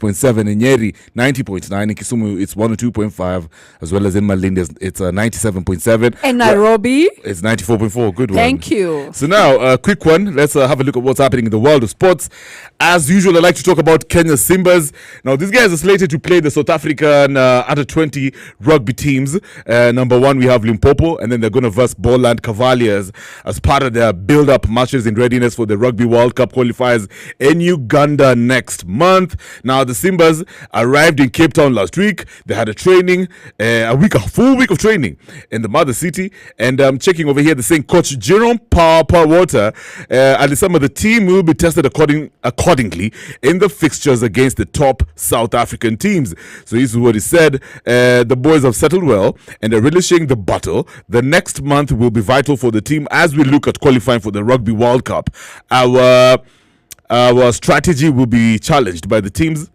0.7 in Nyeri, 90.9 in Kisumu, it's 102.5, as well as in Malindi, it's 97.7. And Nairobi, it's 94.4. Good one. Thank you. So now, a quick one. Let's have a look at what's happening in the world of sports. As usual, I like to talk about Kenya's Simbas. Now, these guys are slated to play the South African under 20 rugby teams. Number one, we have Limpopo, and then they're going to verse Boland Cavaliers as part of their build-up matches in readiness for the Rugby World Cup qualifiers in Uganda next month. Now, the Simbas arrived in Cape Town last week. They had a training, a full week of training in the mother city. And I'm checking over here, they're saying Coach Jerome Powerwater and some of the team will be tested accordingly in the fixtures against the top South African teams. So this is what he said. The boys have settled well and they're relishing the battle. The next month will be vital for the team as we look at qualifying for the Rugby World Cup. Our strategy will be challenged by the teams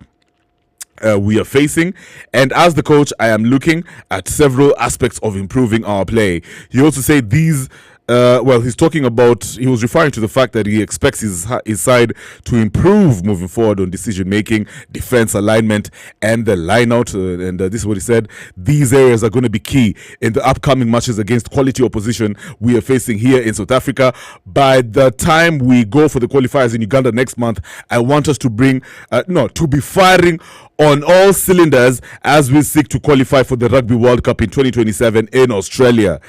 we are facing, and as the coach, I am looking at several aspects of improving our play. He also said these. He's talking about, he was referring to the fact that he expects his side to improve moving forward on decision making, defense alignment, and the line out. This is what he said. These areas are going to be key in the upcoming matches against quality opposition we are facing here in South Africa. By the time we go for the qualifiers in Uganda next month, I want us to to be firing on all cylinders as we seek to qualify for the Rugby World Cup in 2027 in Australia.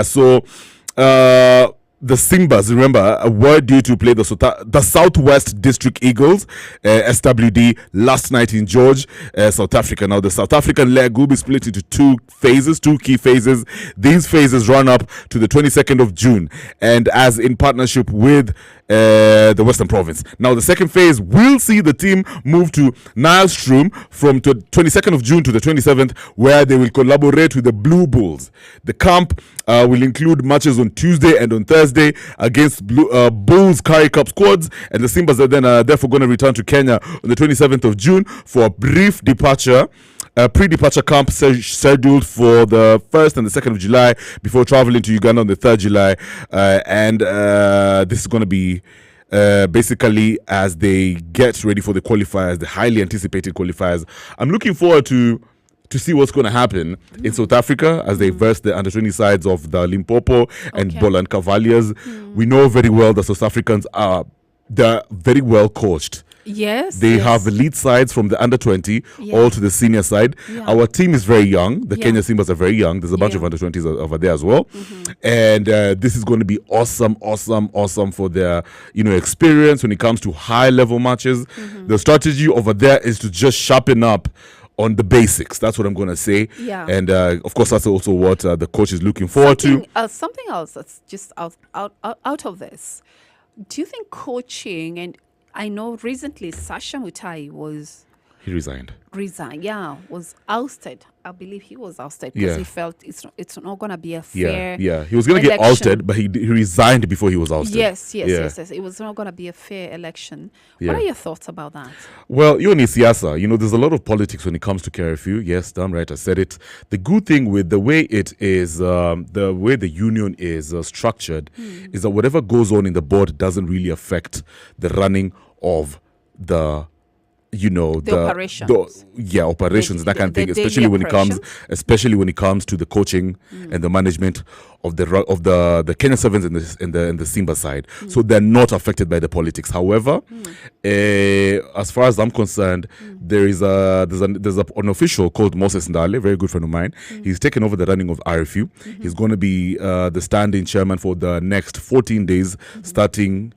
So the Simbas, remember, were due to play the Southwest District Eagles, SWD, last night in George, South Africa. Now, the South African leg will be split into two key phases. These phases run up to the 22nd of June, and as in partnership with the Western Province. Now, the second phase will see the team move to Nylstrom from 22nd of June to the 27th, where they will collaborate with the Blue Bulls. The camp will include matches on Tuesday and on Thursday against Bulls Currie Cup squads, and the Simbas are then therefore going to return to Kenya on the 27th of June for a brief departure. Pre-departure camp scheduled for the 1st and the 2nd of July before traveling to Uganda on the 3rd July. This is going to be basically as they get ready for the qualifiers, the highly anticipated qualifiers. I'm looking forward to see what's going to happen in South Africa as they verse the under-20 sides of the Limpopo and Boland Cavaliers. We know very well that South Africans they're very well coached. They have elite sides from the under 20 all to the senior side. Our team is very young. The Kenya Simbas are very young. There's a bunch of under 20s over there as well. And this is going to be awesome for their experience when it comes to high level matches. The strategy over there is to just sharpen up on the basics. That's what I'm going to say. And of course, that's also what the coach is looking forward to. Something else that's just out of this. Do you think coaching, and I know recently Sasha Mutai he resigned. Was ousted. I believe he was ousted because he felt it's not going to be a fair he was going to get ousted, but he resigned before he was ousted. Yes. It was not going to be a fair election. What are your thoughts about that? Well, you and Siasa, there's a lot of politics when it comes to KRFU. Yes, damn right, I said it. The good thing with the way it is, the way the union is structured, is that whatever goes on in the board doesn't really affect the running of the operations. Operations, that kind of thing, especially when it comes to the coaching and the management of the Kenya Sevens and the Simba side. So they're not affected by the politics. However, as far as I'm concerned, there's an official called Moses Ndale, very good friend of mine. He's taken over the running of RFU. He's going to be the standing chairman for the next 14 days, starting,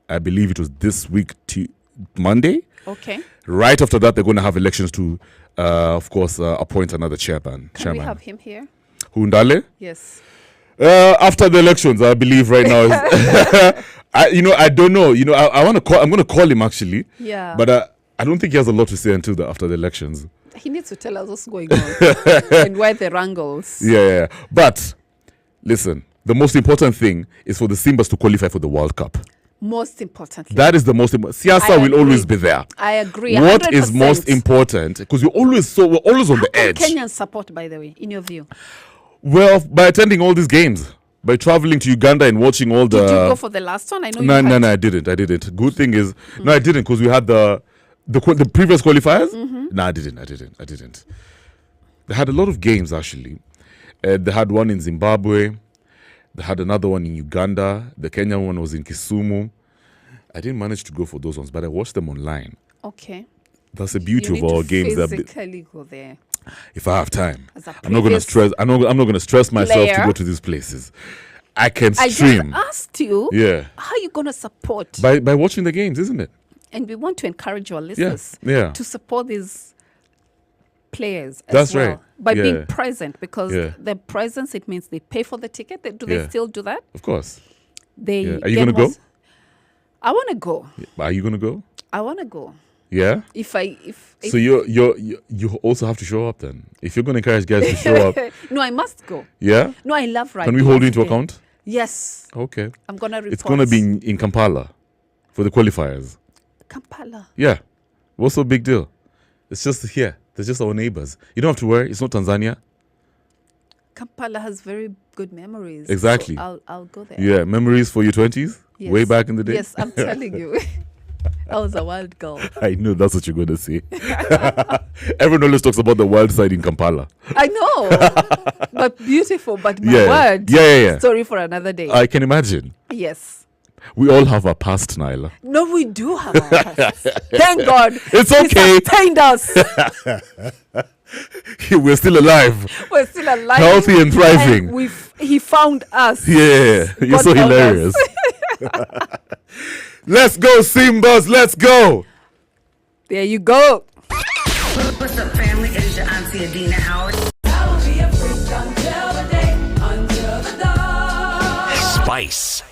I believe it was this week to Monday. Okay. Right after that, they're going to have elections to, of course, appoint another chairman. Can we have him here? Hundale? Yes. After the elections, I believe right now. I don't know. I'm going to call him actually. Yeah. But I don't think he has a lot to say until after the elections. He needs to tell us what's going on and where the wrangles. Yeah. But listen, the most important thing is for the Simbas to qualify for the World Cup. Most importantly. That is the most important. Siasa will always be there. I agree. 100%. What is most important? Because we're always on the edge. Kenyans support, by the way, in your view? Well, by attending all these games. By traveling to Uganda and watching all the... Did you go for the last one? I know No, I didn't. Good thing is... No, I didn't, because we had the The previous qualifiers? No, I didn't. They had a lot of games, actually. They had one in Zimbabwe. They had another one in Uganda. The Kenyan one was in Kisumu. I didn't manage to go for those ones, but I watched them online. Okay. That's the beauty You of our need to games. physically go there. If I have time, As a I'm not gonna previous stress. I'm not gonna stress myself to player. go to these places. I can I stream. just asked you, Yeah. how are you going to support? By watching the games, isn't it? And we want to encourage our listeners Yeah. to support these players as That's well. right. By Yeah. being present, because Yeah. the presence, it means they pay for the ticket. Do they Yeah. still do that? Of course. They Yeah. Are you get gonna go? more- I want to go. Are you gonna go? I want to go. Yeah. If So you also have to show up then. If you're gonna encourage guys to show up, no, I must go. yeah. No, I love riding. Can we hold you into today. account? Yes, Okay. I'm gonna report. It's gonna be in Kampala for the qualifiers. Kampala. Yeah. What's so big deal? It's just here. They're just our neighbors. You don't have to worry. It's not Tanzania. Kampala has very good memories. so Exactly. I'll go there. Yeah. Memories for your 20s? Yes. Way back in the day? Yes, I'm telling you. I was a wild girl. I know that's what you're going to say. Everyone always talks about the wild side in Kampala. I know. But beautiful, but my Yeah. word. Yeah. Story for another day. I can imagine. Yes. We all have a past, Naila. No, we do have our past. Thank God. It's He okay. sustained us. We're still alive. We're still alive. Healthy and thriving. And he found us. Yeah. You're God so help us. hilarious. Let's go, Simbas. Let's go. There you go. What's up, family? It is your auntie Adina Howard. Spice